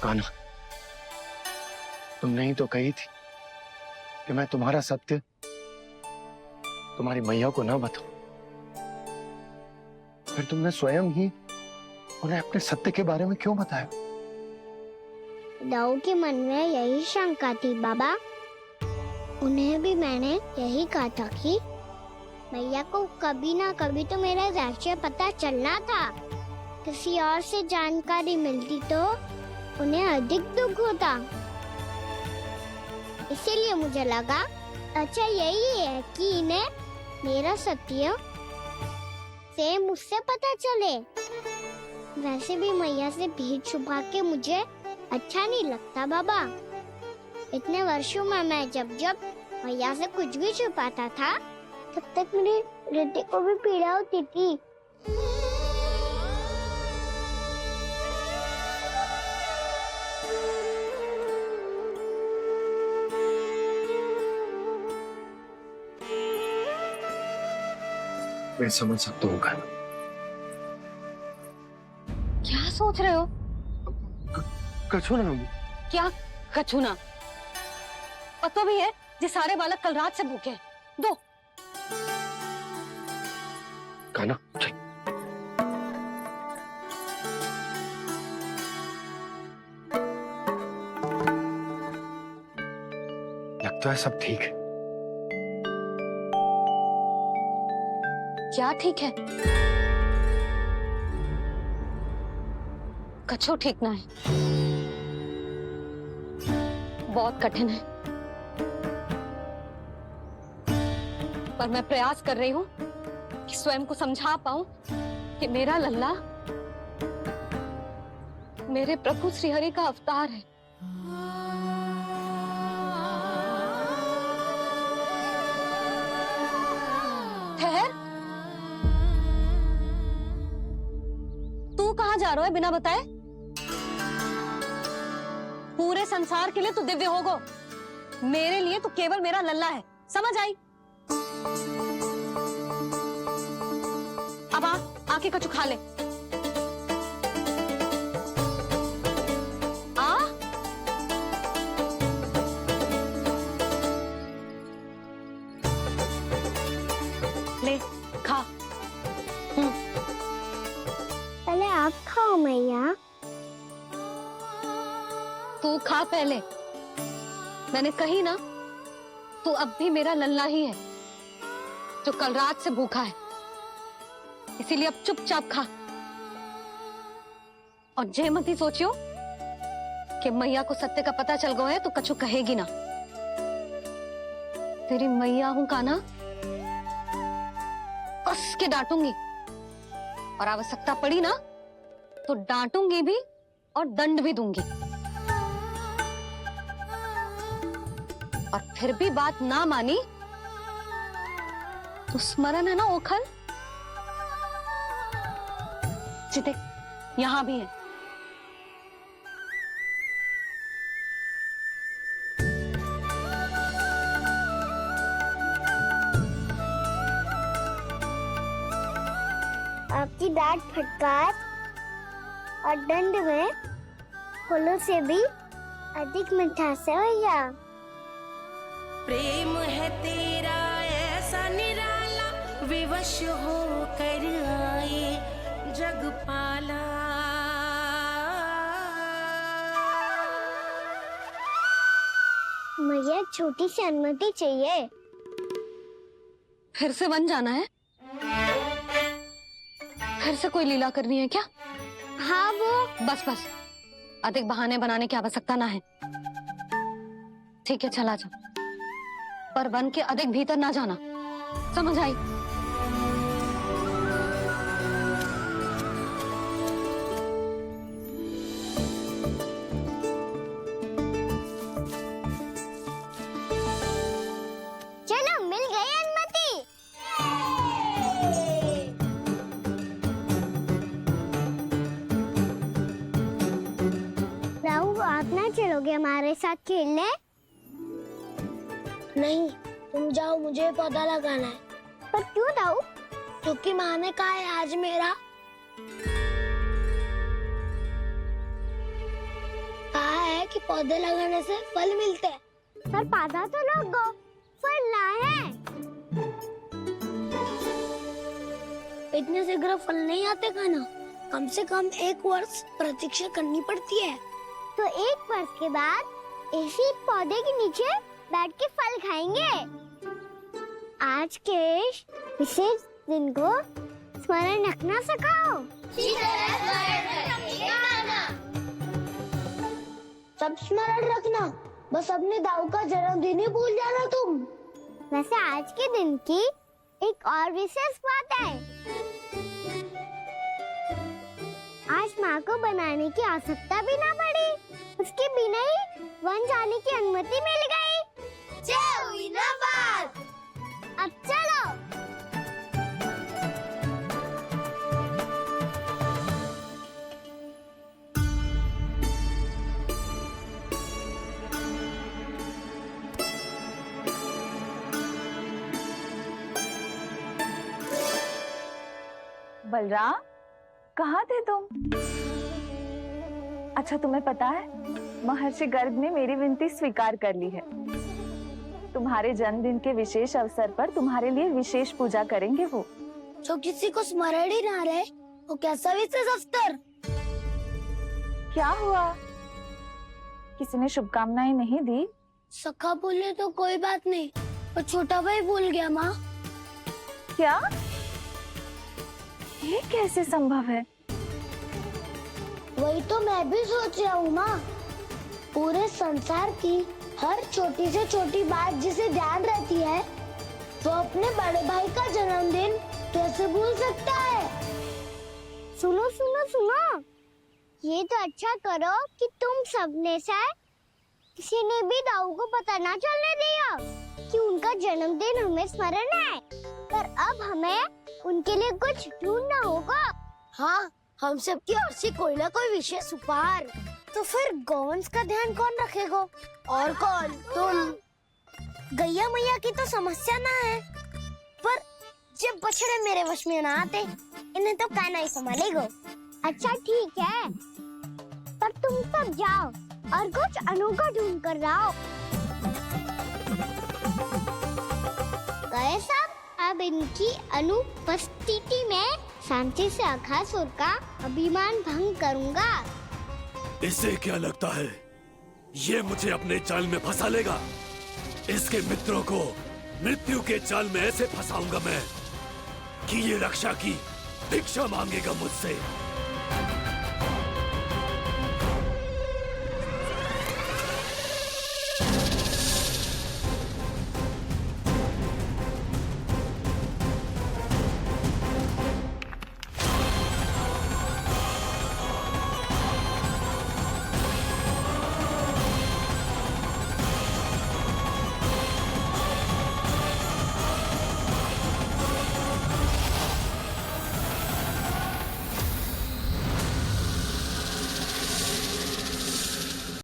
कान्हा, तुमने ही तो कही थी कि मैं तुम्हारा सत्य तुम्हारी मैया को ना बताऊं। फिर तुमने स्वयं ही उन्हें अपने सत्य के बारे में क्यों बताया? दाऊ के मन में यही शंका थी बाबा। उन्हें भी मैंने यही कहा था कि मैया को कभी ना कभी तो मेरा रहस्य पता चलना था। किसी और से जानकारी मिलती तो उन्हें अधिक दुख होता। इसीलिए मुझे लगा अच्छा यही है कि इन्हें मेरा सत्य से मुझसे पता चले। वैसे भी मैया से भेद छुपा के मुझे अच्छा नहीं लगता बाबा। इतने वर्षों में मैं जब जब मैया से कुछ भी छुपाता था तब तक मेरी हृदय को भी पीड़ा होती थी। मैं समझ सकता हूँ कान्हा। क्या सोच रहे हो? कछु ना। क्या कछूना? पता भी है ये सारे बालक कल रात से भूखे हैं। दो। कान्हा चल। लगता है सब ठीक है। क्या ठीक है? कछु ठीक ना है। बहुत कठिन है, पर मैं प्रयास कर रही हूं कि स्वयं को समझा पाऊं कि मेरा लल्ला मेरे प्रभु श्रीहरि का अवतार है। ठहर, तू कहाँ जा रहा है बिना बताए? पूरे संसार के लिए तू दिव्य होगो, मेरे लिए तू केवल मेरा लल्ला है। समझ आई? अब आके कछु खा ले। आ ले खा। पहले आप खाओ मैया। तू खा पहले। मैंने कही ना, तू अब भी मेरा लल्ला ही है जो कल रात से भूखा है। इसीलिए अब चुपचाप खा। और जे मत ही सोचियो कि मैया को सत्य का पता चल गया है तो कछु कहेगी ना। तेरी मैया हूं कान्हा, कस के डांटूंगी, और आवश्यकता पड़ी ना तो डांटूंगी भी और दंड भी दूंगी। और फिर भी बात ना मानी तो स्मरण है ना ओखल? देख, यहां भी है। आपकी डांट फटकार और दंड में फूलों से भी अधिक मिठास है भैया। प्रेम है तेरा ऐसा निराला, विवश हो कर आए जगपाला। मुझे छोटी सी अनुमति चाहिए। फिर से बन जाना है? फिर से कोई लीला करनी है क्या? हाँ वो। बस बस, अधिक बहाने बनाने की आवश्यकता ना है। ठीक है, चला जा, पर वन के अधिक भीतर ना जाना। समझ आई? चलो, मिल गई अनुमति। राहु, आप ना चलोगे हमारे साथ खेलने? नहीं, तुम जाओ, मुझे पौधा लगाना है। पर क्यों राहु? क्योंकि माँ ने कहा है आज मेरा कि पौधे लगाने से फल मिलते हैं। पर पौधा तो लगो, फल ना है। इतने शीघ्र फल नहीं आते खाना, कम से कम 1 वर्ष प्रतीक्षा करनी पड़ती है। तो 1 वर्ष के बाद इसी पौधे के नीचे बैठ के फल खाएंगे। आज के इस विशेष दिन को स्मरण रखना सिखाओ। सब स्मरण रखना, बस अपने दाऊ का जन्मदिन ही भूल जाना तुम। वैसे आज के दिन की एक और विशेष बात है। आज माँ को बनाने की आवश्यकता भी ना पड़ी, उसके बिना ही वन जाने की अनुमति मिल गई। जय हुई ना बात। अब चलो। बलराम, कहाँ थे तुम? अच्छा, तुम्हें पता है महर्षि गर्ग ने मेरी विनती स्वीकार कर ली है। तुम्हारे जन्मदिन के विशेष अवसर पर तुम्हारे लिए विशेष पूजा करेंगे वो। जो किसी को स्मरण ही ना रहे, वो कैसा विशेष अवसर? क्या हुआ? किसी ने शुभकामनाएं नहीं दी? सखा बोले तो कोई बात नहीं, पर छोटा भाई भूल गया माँ। क्या? ये कैसे संभव है? वही तो मैं भी सोच रहा हूँ माँ। पूरे संसार की हर छोटी से छोटी बात जिसे ध्यान रहती है, वो अपने बड़े भाई का जन्मदिन कैसे भूल सकता है? सुनो सुनो सुनो, ये तो अच्छा करो कि तुम सबने से किसी ने भी दाऊ को पता ना चलने दिया कि उनका जन्मदिन हमें स्मरण है। पर अब हमें उनके लिए कुछ ढूंढना होगा। हाँ, हम सबकी ओर से कोई ना कोई विशेष उपहार। तो फिर गौंस का ध्यान कौन रखेगा? और कौन? तुम। गैया मैया की तो समस्या ना है, पर जब बछड़े मेरे वश में ना आते, इन्हें तो कान्हा ही संभालेगा। अच्छा ठीक है, पर तुम सब जाओ और कुछ अनोखा ढूंढ कर लाओ। गए सब? अब इनकी अनुपस्थिति में शांति से अघासुर का अभिमान भंग करूंगा। इसे क्या लगता है ये मुझे अपने जाल में फंसा लेगा? इसके मित्रों को मृत्यु के जाल में ऐसे फंसाऊंगा मैं कि ये रक्षा की भिक्षा मांगेगा मुझसे।